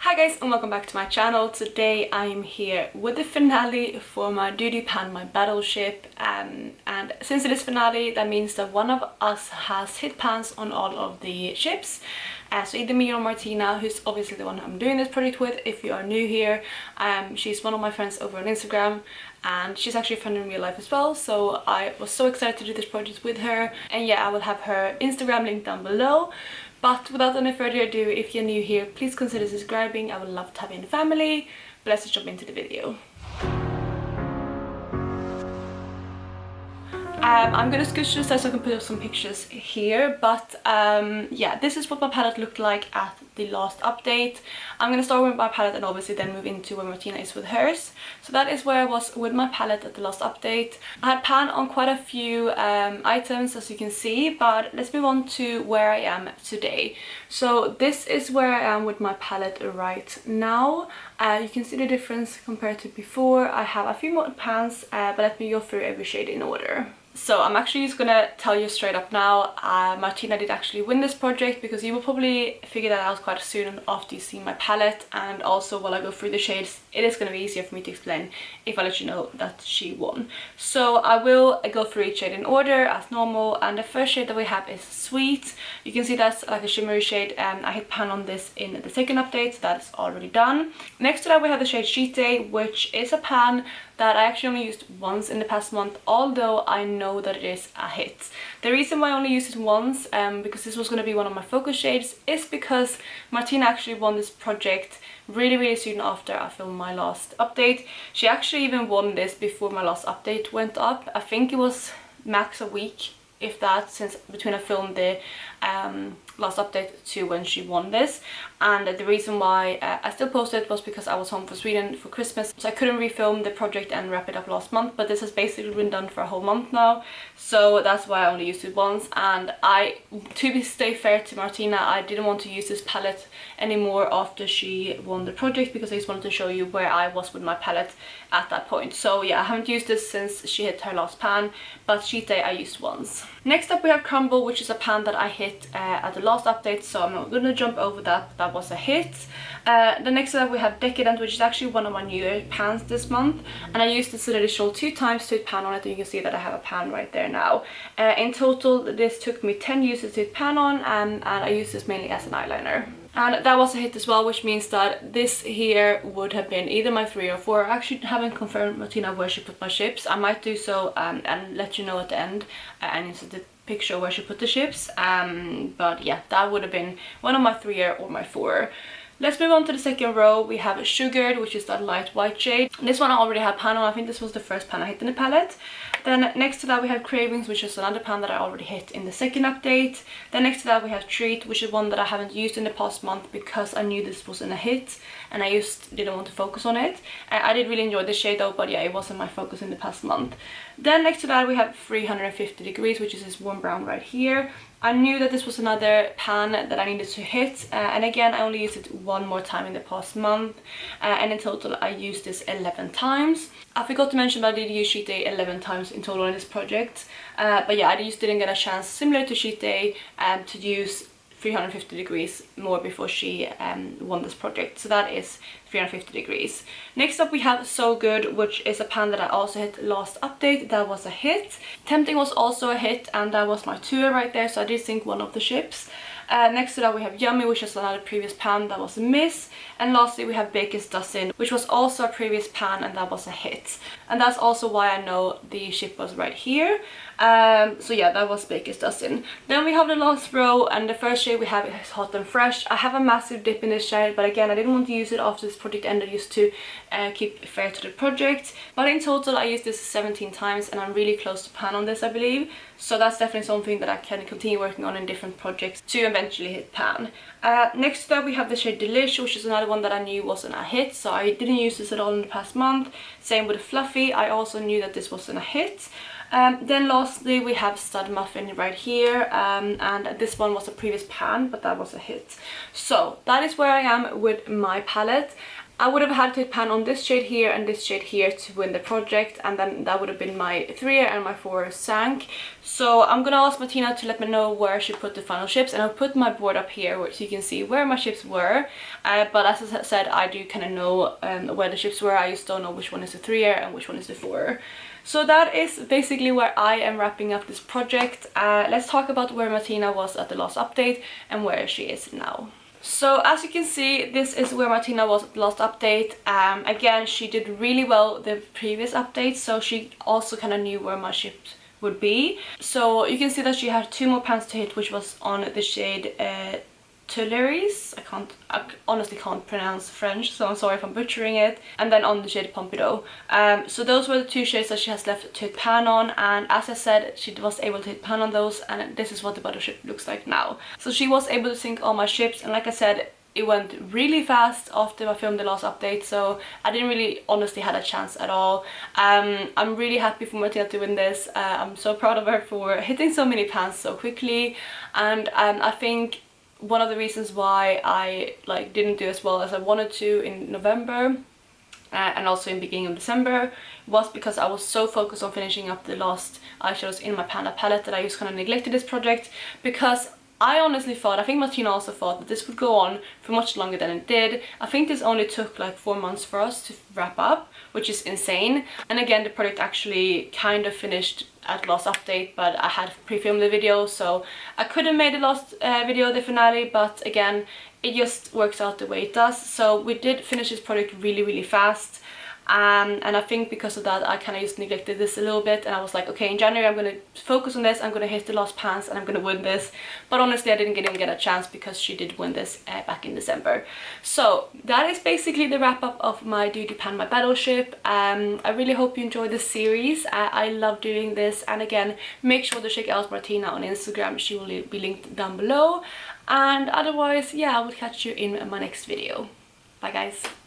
Hi guys and welcome back to my channel. Today I'm here with the finale for my You Panned My Battleship, and since it is finale, that means that one of us has hit pans on all of the ships. So either me or Martina, who's obviously the one I'm doing this project with. If you are new here, she's one of my friends over on Instagram and she's actually a friend in real life as well, so I was so excited to do this project with her. And yeah, I will have her Instagram link down below. But without any further ado, if you're new here, please consider subscribing. I would love to have you in the family. But let's just jump into the video. I'm gonna scooch to the side so I can put up some pictures here, but yeah, this is what my palette looked like at the last update. I'm gonna start with my palette and obviously then move into where Martina is with hers. So that is where I was with my palette at the last update. I had pan on quite a few items, as you can see, but let's move on to where I am today. So this is where I am with my palette right now. You can see the difference compared to before. I have a few more pans, but let me go through every shade in order. So I'm actually just gonna tell you straight up now, Martina did actually win this project, because you will probably figure that out quite soon after you see my palette, and also while I go through the shades it is going to be easier for me to explain if I let you know that she won. So I will go through each shade in order as normal, and the first shade that we have is Sweet. You can see that's like a shimmery shade, and I hit pan on this in the second update, so that's already done. Next to that we have the shade Cheat Day, which is a pan that I actually only used once in the past month, although I know that it is a hit. The reason why I only used it once, because this was going to be one of my focus shades, is because Martina actually won this project really soon after I filmed my last update. She actually even won this before my last update went up. I think it was max a week, if that, since between I filmed the last update to when she won this. And the reason why I still posted it was because I was home for Sweden for Christmas, so I couldn't refilm the project and wrap it up last month, but this has basically been done for a whole month now, so that's why I only used it once. And to stay fair to Martina, I didn't want to use this palette anymore after she won the project, because I just wanted to show you where I was with my palette at that point. So yeah, I haven't used this since she hit her last pan, but Cheat Day I used once. Next up we have Crumble, which is a pan that I hit at the last update, so I'm not gonna jump over that. That was a hit. The next up we have Decadent, which is actually one of my newer pans this month, and I used this additional 2 times to hit pan on it, and you can see that I have a pan right there now. In total this took me 10 uses to hit pan on, and I used this mainly as an eyeliner. And that was a hit as well, which means that this here would have been either my 3 or 4. I actually haven't confirmed Martina where she put my ships. I might do so and let you know at the end, and insert the picture where she put the ships. But yeah, that would have been one of my 3 or my 4. Let's move on to the second row. We have Sugared, which is that light white shade. This one I already had pan on. I think this was the first pan I hit in the palette. Then next to that we have Cravings, which is another pan that I already hit in the second update. Then next to that we have Treat, which is one that I haven't used in the past month because I knew this wasn't a hit and I just didn't want to focus on it. I did really enjoy this shade though, but yeah, it wasn't my focus in the past month. Then next to that we have 350 Degrees, which is this warm brown right here. I knew that this was another pan that I needed to hit, and again I only used it one more time in the past month, and in total I used this 11 times. I forgot to mention that I did use Cheat Day 11 times in total in this project, but yeah, I just didn't get a chance, similar to Cheat Day, to use 350 Degrees more before she won this project. So that is 350 Degrees. Next up we have So Good, which is a pan that I also hit last update. That was a hit. Tempting was also a hit, and that was my 2 right there, so I did sink one of the ships. Next to that we have Yummy, which is another previous pan that was a miss. And lastly we have Baker's Dozen, which was also a previous pan, and that was a hit. And that's also why I know the ship was right here. So yeah, that was Baker's Dozen. Then we have the last row, and the first shade we have is Hot and Fresh. I have a massive dip in this shade, but again I didn't want to use it after this project ended, just to keep fair to the project. But in total I used this 17 times, and I'm really close to pan on this, I believe. So that's definitely something that I can continue working on in different projects to eventually hit pan. Next to that we have the shade Delish, which is another one that I knew wasn't a hit, so I didn't use this at all in the past month. Same with Fluffy, I also knew that this wasn't a hit. Then lastly we have Stud Muffin right here, and this one was a previous pan, but that was a hit. So that is where I am with my palette. I would have had to hit pan on this shade here and this shade here to win the project, and then that would have been my 3er and my 4er sank. So I'm gonna ask Martina to let me know where she put the final ships, and I'll put my board up here so you can see where my ships were. But as I said, I do kind of know where the ships were. I just don't know which one is the 3er and which one is the 4er. So that is basically where I am wrapping up this project. Let's talk about where Martina was at the last update and where she is now. So as you can see, this is where Martina was at the last update. Again, she did really well the previous update, so she also kind of knew where my ship would be. So you can see that she had 2 more pans to hit, which was on the shade Tuileries. I honestly can't pronounce French, so I'm sorry if I'm butchering it. And then on the shade Pompidou. So those were the 2 shades that she has left to hit pan on, and as I said, she was able to hit pan on those, and this is what the battleship looks like now. So she was able to sink all my ships, and like I said, it went really fast after I filmed the last update, so I didn't really honestly had a chance at all. I'm really happy for Martina to win this. I'm so proud of her for hitting so many pans so quickly, and I think one of the reasons why I didn't do as well as I wanted to in November and also in beginning of December was because I was so focused on finishing up the last eyeshadows in my Panda palette that I just kind of neglected this project, because I honestly thought, I think Martina also thought, that this would go on for much longer than it did. I think this only took like 4 months for us to wrap up, which is insane. And again, the project actually kind of finished at last update, but I had pre-filmed the video, so I could have made the last video, the finale, but again, it just works out the way it does. So we did finish this project really fast. And I think because of that I kind of just neglected this a little bit, and I was like, okay, in January I'm going to focus on this, I'm going to hit the last pans and I'm going to win this. But honestly, I didn't even get a chance because she did win this back in December. So that is basically the wrap up of my You Panned My Battleship. I really hope you enjoyed this series. I love doing this, and again, make sure to check out Martina on Instagram. She will be linked down below, and otherwise, yeah, I will catch you in my next video. Bye guys.